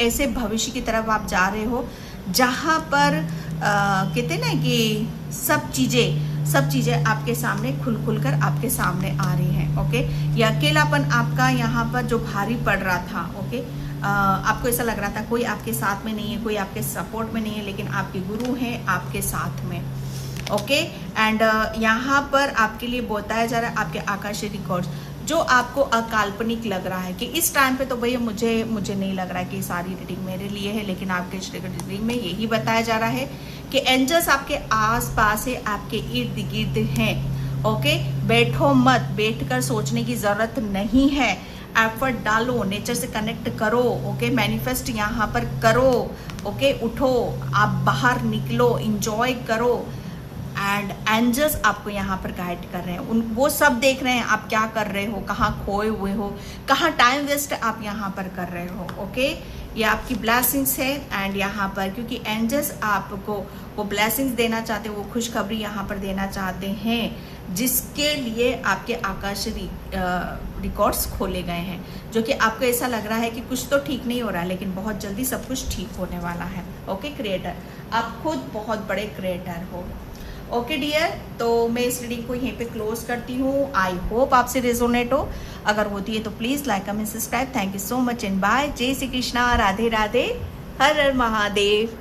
[SPEAKER 1] ऐसे भविष्य की तरफ आप जा रहे हो जहाँ पर कहते हैं ना कि सब चीज़ें आपके सामने खुल कर आपके सामने आ रही हैं। ओके, ये अकेलापन आपका यहाँ पर जो भारी पड़ रहा था, ओके, आपको ऐसा लग रहा था कोई आपके साथ में नहीं है, कोई आपके सपोर्ट में नहीं है, लेकिन आपके गुरु हैं आपके साथ में। ओके, एंड यहाँ पर आपके लिए बताया जा रहा है आपके आकाशीय रिकॉर्ड्स, जो आपको अकाल्पनिक लग रहा है कि इस टाइम पे तो भैया मुझे नहीं लग रहा है कि सारी रीडिंग मेरे लिए है, लेकिन आपके रीडिंग में यही बताया जा रहा है कि एंजल्स आपके आस पास है, आपके इर्द गिर्द हैं। ओके, बैठो मत, बैठकर सोचने की ज़रूरत नहीं है, एफर्ट डालो, नेचर से कनेक्ट करो। ओके, मैनिफेस्ट यहाँ पर करो। ओके, उठो, आप बाहर निकलो, इंजॉय करो, एंड एंजल्स आपको यहाँ पर गाइड कर रहे हैं। वो सब देख रहे हैं आप क्या कर रहे हो, कहाँ खोए हुए हो, कहाँ टाइम वेस्ट आप यहाँ पर कर रहे हो। ओके, ये आपकी ब्लेसिंग्स है, एंड यहाँ पर क्योंकि एंजल्स आपको वो ब्लेसिंग्स देना चाहते हैं, वो खुशखबरी यहाँ पर देना चाहते हैं, जिसके लिए आपके आकाशीय रिकॉर्ड्स खोले गए हैं, जो कि आपको ऐसा लग रहा है कि कुछ तो ठीक नहीं हो रहा है, लेकिन बहुत जल्दी सब कुछ ठीक होने वाला है। ओके, क्रिएटर, आप खुद बहुत बड़े क्रिएटर हो। ओके डियर, तो मैं इस रीडिंग को यहीं पे क्लोज करती हूँ। आई होप आपसे रेजोनेट हो, अगर होती है तो please like, comment, subscribe. Thank you so much and bye. जय श्री कृष्णा, राधे राधे, हर हर महादेव।